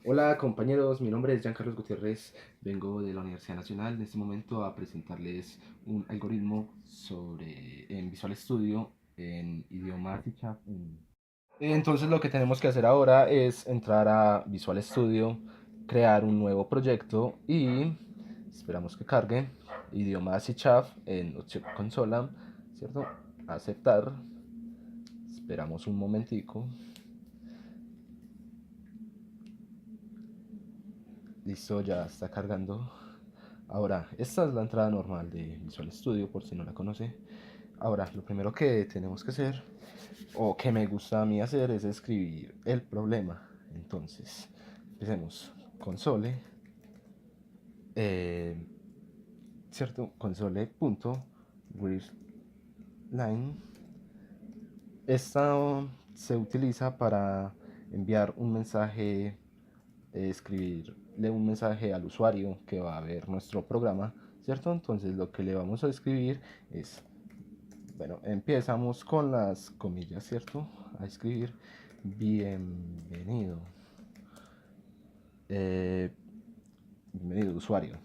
Hola compañeros, mi nombre es Giancarlos Gutiérrez, vengo de la Universidad Nacional en este momento a presentarles un algoritmo en Visual Studio en idioma C#. Entonces lo que tenemos que hacer ahora es entrar a Visual Studio, crear un nuevo proyecto y esperamos que cargue idioma C# en Object Consola, ¿cierto? Aceptar, esperamos un momentico. Listo, ya está cargando. Ahora, esta es la entrada normal de Visual Studio, por si no la conoce. Ahora, lo primero que tenemos que hacer, o que me gusta a mí hacer, es escribir el problema. Entonces, empecemos. Console, eh, ¿cierto? Console.readline. Esta se utiliza para enviar un mensaje, escribirle un mensaje al usuario que va a ver nuestro programa, ¿cierto? Entonces lo que le vamos a escribir es, bueno, empezamos con las comillas, ¿cierto? A escribir bienvenido, eh, bienvenido usuario.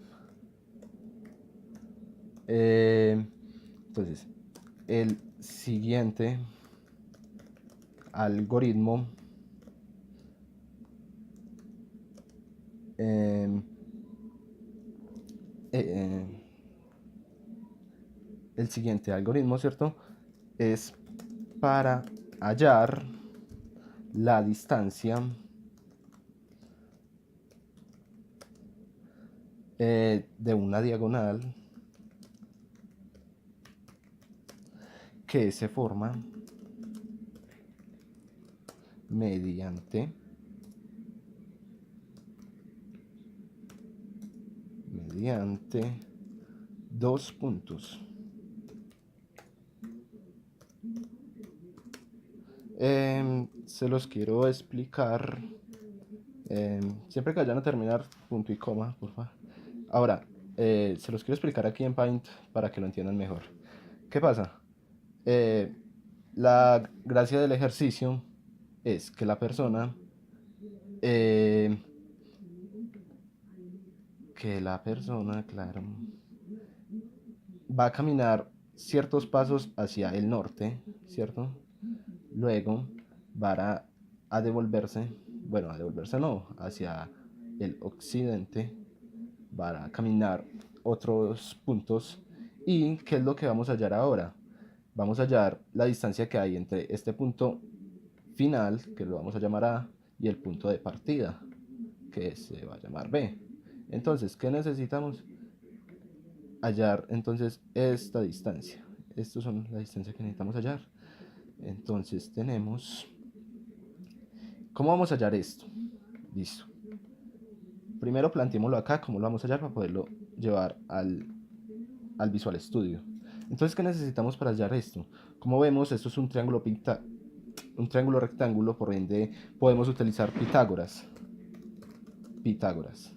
Entonces, el siguiente algoritmo eh, eh, el siguiente algoritmo, ¿cierto? Es para hallar la distancia de una diagonal que se forma mediante dos puntos. Se los quiero explicar. Siempre que vayan a terminar, punto y coma, porfa. Ahora, se los quiero explicar aquí en Paint para que lo entiendan mejor. ¿Qué pasa? Eh, la gracia del ejercicio es que eh, la persona, claro, va a caminar ciertos pasos hacia el norte, ¿cierto? Luego va a devolverse, bueno, a devolverse no, hacia el occidente, va a caminar otros puntos. ¿Y qué es lo que vamos a hallar ahora? Vamos a hallar la distancia que hay entre este punto final, que lo vamos a llamar A, y el punto de partida, que se va a llamar B. Entonces, ¿qué necesitamos? Hallar entonces esta distancia. Estas son las distancias que necesitamos hallar. Entonces tenemos... ¿Cómo vamos a hallar esto? Listo. Primero planteémoslo acá, cómo lo vamos a hallar para poderlo llevar al Visual Studio. Entonces, ¿qué necesitamos para hallar esto? Como vemos, esto es un triángulo rectángulo, por ende podemos utilizar Pitágoras. Pitágoras.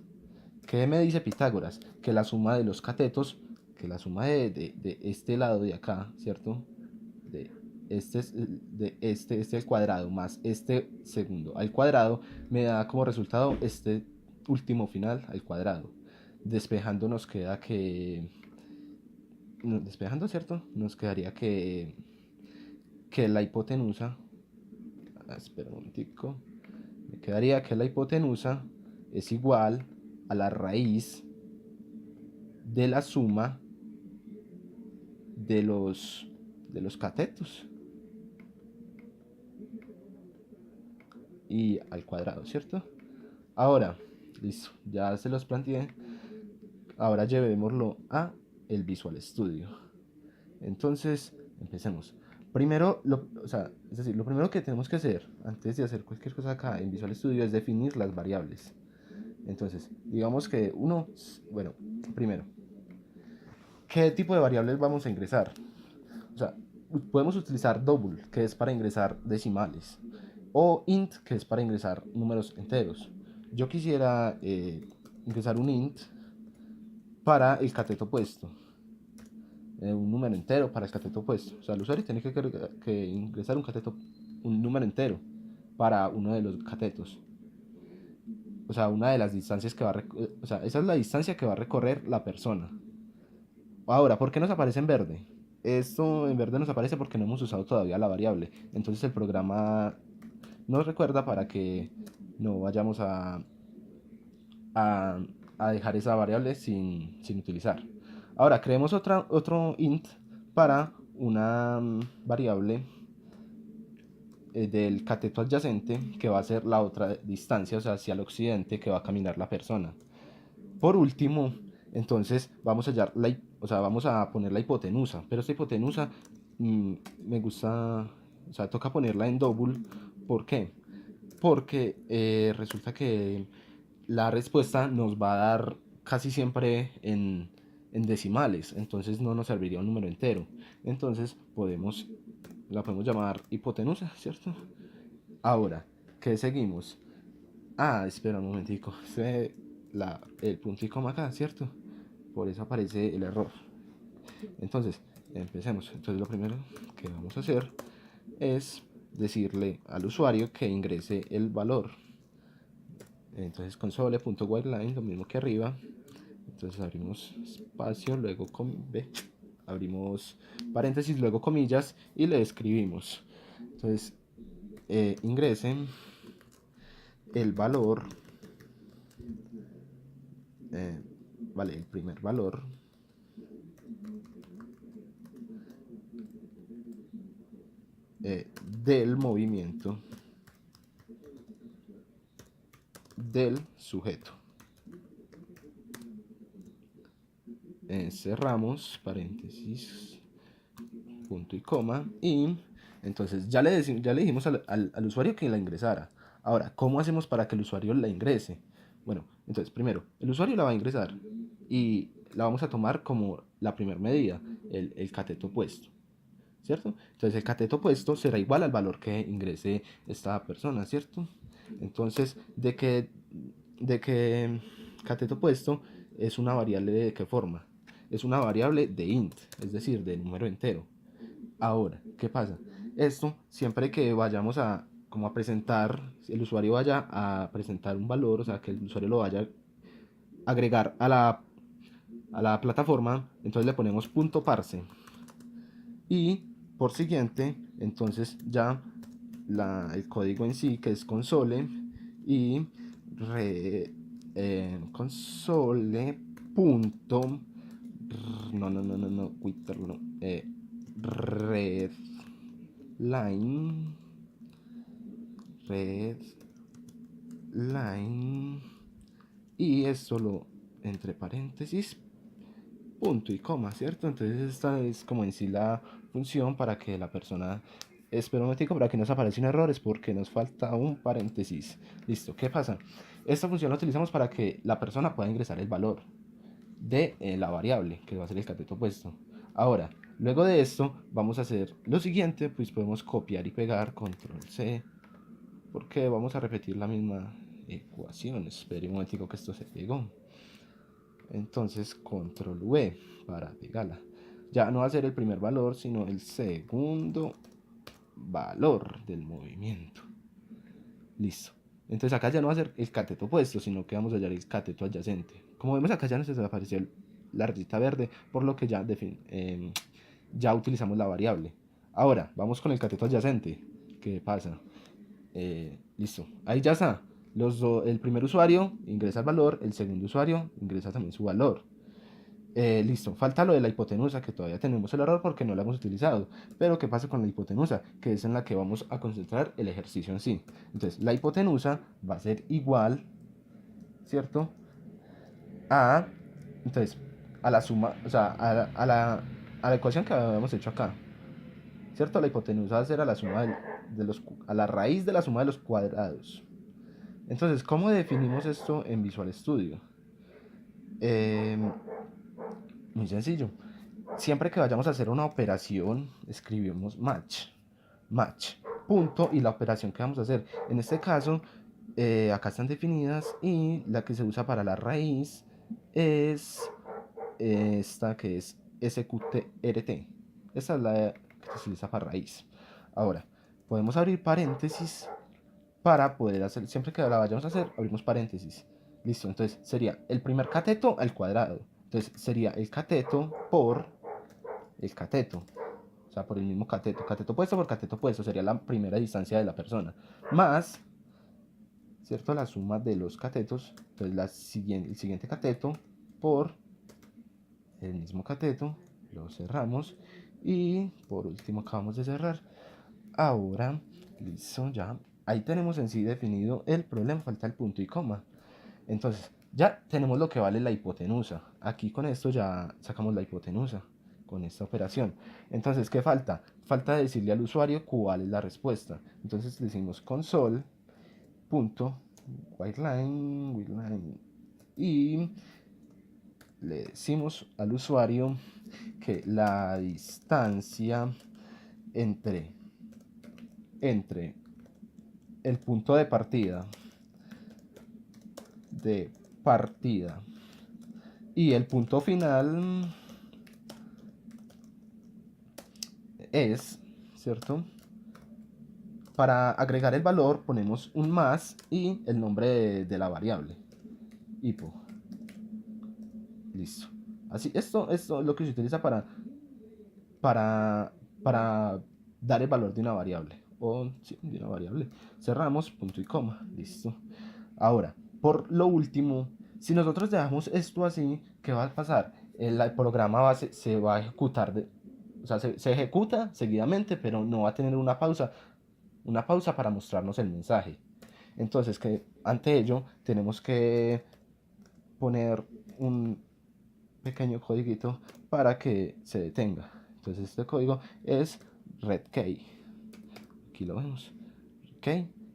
¿Qué me dice Pitágoras? Que la suma de los catetos, que la suma de este lado de acá, ¿cierto? De este al cuadrado más este segundo al cuadrado, me da como resultado este último final al cuadrado. Despejando nos queda que... Despejando, ¿cierto? Nos quedaría que la hipotenusa... espera un momentico. Me quedaría que la hipotenusa es igual a la raíz de la suma de los catetos y al cuadrado, ¿cierto? Ahora, listo, ya se los planteé. Ahora llevémoslo a el Visual Studio. Entonces, empecemos. Primero, o sea, es decir, lo primero que tenemos que hacer antes de hacer cualquier cosa acá en Visual Studio es definir las variables. Entonces, digamos que bueno, primero, ¿qué tipo de variables vamos a ingresar? O sea, podemos utilizar double, que es para ingresar decimales, o int, que es para ingresar números enteros. Yo quisiera ingresar un int para el cateto opuesto, un número entero para el cateto opuesto. O sea, el usuario tiene que ingresar un número entero para uno de los catetos. o sea, una de las distancias que va a o sea, esa es la distancia que va a recorrer la persona. Ahora, ¿por qué nos aparece en verde? Esto en verde nos aparece porque no hemos usado todavía la variable. Entonces el programa nos recuerda para que no vayamos a, a dejar esa variable sin utilizar. Ahora, creemos otro int para una variable del cateto adyacente que va a ser la otra distancia, o sea, hacia el occidente que va a caminar la persona. Por último, entonces vamos a hallar o sea, vamos a poner la hipotenusa, pero esta hipotenusa me gusta, o sea, toca ponerla en double. ¿Por qué? Porque resulta que la respuesta nos va a dar casi siempre en decimales, entonces no nos serviría un número entero. Entonces la podemos llamar hipotenusa, ¿cierto? Ahora, ¿qué seguimos? Ah, espera un momentico, el punto y coma acá, ¿cierto? Por eso aparece el error. Entonces, empecemos. Entonces lo primero que vamos a hacer es decirle al usuario que ingrese el valor. Entonces console.whiteLine, lo mismo que arriba. Entonces abrimos espacio, luego abrimos paréntesis, luego comillas y le escribimos. Entonces ingresen el valor, vale, el primer valor del movimiento del sujeto. Cerramos paréntesis, punto y coma, y entonces ya le dijimos al usuario que la ingresara. Ahora, ¿cómo hacemos para que el usuario la ingrese? Bueno, entonces primero, el usuario la va a ingresar y la vamos a tomar como la primera medida, el cateto puesto, ¿cierto? Entonces el cateto puesto será igual al valor que ingrese esta persona, ¿cierto? Entonces, de que cateto puesto es una variable de qué forma? Es una variable de int, es decir, de número entero. Ahora, ¿qué pasa? Esto, siempre que vayamos como a presentar, si el usuario vaya a presentar un valor, o sea, que el usuario lo vaya a agregar a la plataforma, entonces le ponemos punto parse. Y por siguiente, entonces ya el código en sí, que es console, y console punto Twitter no, red line y es solo entre paréntesis punto y coma, ¿cierto? Entonces esta es como en sí la función para que la persona, espera un momentico para que nos aparezcan errores porque nos falta un paréntesis. Listo, ¿qué pasa? Esta función la utilizamos para que la persona pueda ingresar el valor de la variable, que va a ser el cateto puesto. Ahora, luego de esto, vamos a hacer lo siguiente, pues podemos copiar y pegar, control C, porque vamos a repetir la misma ecuación. Espere un momentico que esto se pegó. Entonces, control V para pegarla. Ya no va a ser el primer valor, sino el segundo valor del movimiento. Listo. Entonces acá ya no va a ser el cateto opuesto, sino que vamos a hallar el cateto adyacente. Como vemos acá ya nos desapareció la rayita verde, por lo que ya utilizamos la variable. Ahora, vamos con el cateto adyacente. ¿Qué pasa? Listo. Ahí ya está. El primer usuario ingresa el valor, el segundo usuario ingresa también su valor. Listo, falta lo de la hipotenusa, que todavía tenemos el error porque no la hemos utilizado. Pero ¿qué pasa con la hipotenusa? Que es en la que vamos a concentrar el ejercicio en sí. Entonces, la hipotenusa va a ser igual, ¿cierto? A, entonces, a la suma, o sea, a la ecuación que habíamos hecho acá, ¿cierto? La hipotenusa va a ser a la suma a la raíz de la suma de los cuadrados. Entonces, ¿cómo definimos esto en Visual Studio? Muy sencillo. Siempre que vayamos a hacer una operación, escribimos match, punto, y la operación que vamos a hacer. En este caso, acá están definidas y la que se usa para la raíz es esta que es sqrt. Esta es la que se utiliza para raíz. Ahora, podemos abrir paréntesis para poder hacer, siempre que la vayamos a hacer, abrimos paréntesis. Listo, entonces sería el primer cateto al cuadrado. Entonces sería el cateto por el cateto. O sea, por el mismo cateto. Cateto opuesto por cateto opuesto sería la primera distancia de la persona. Más, ¿cierto? La suma de los catetos. Entonces el siguiente cateto por el mismo cateto. Lo cerramos. Y por último acabamos de cerrar. Ahora, listo, ya. Ahí tenemos en sí definido el problema. Falta el punto y coma. Entonces, ya tenemos lo que vale la hipotenusa. Aquí con esto ya sacamos la hipotenusa con esta operación. Entonces, ¿qué falta? Falta decirle al usuario cuál es la respuesta. Entonces decimos console punto whiteline y le decimos al usuario que la distancia entre el punto de partida y el punto final es, ¿cierto? Para agregar el valor ponemos un más y el nombre de la variable, hipo. Listo. Así, esto es lo que se utiliza para dar el valor de una variable. O sí, de una variable. Cerramos, punto y coma. Listo. Ahora, por lo último, si nosotros dejamos esto así, ¿qué va a pasar? El programa se va a ejecutar, o sea, se ejecuta seguidamente, pero no va a tener una pausa para mostrarnos el mensaje. Entonces, que ante ello tenemos que poner un pequeño código para que se detenga. Entonces, este código es redkey. Aquí lo vemos. Ok,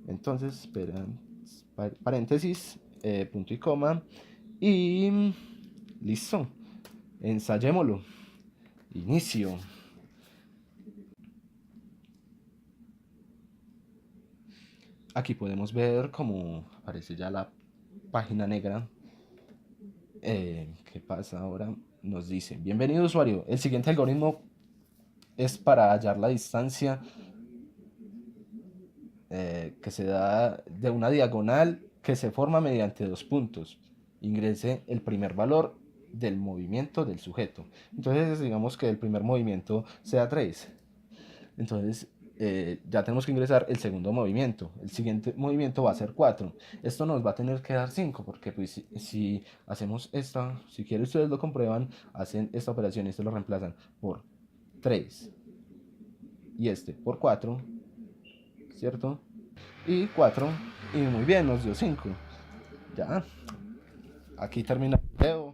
entonces, paréntesis, punto y coma. Y listo. Ensayémoslo. Inicio. Aquí podemos ver cómo aparece ya la página negra. ¿Qué pasa ahora? Nos dice, bienvenido usuario, el siguiente algoritmo es para hallar la distancia que se da de una diagonal que se forma mediante dos puntos. Ingrese el primer valor del movimiento del sujeto. Entonces digamos que el primer movimiento sea 3. Entonces ya tenemos que ingresar el segundo movimiento. El siguiente movimiento va a ser 4. Esto nos va a tener que dar 5 porque pues, si hacemos esta, si quieren ustedes lo comprueban, hacen esta operación y esto lo reemplazan por 3 y este por 4, ¿cierto? Y 4, y muy bien, nos dio 5. Ya, aquí termina el video.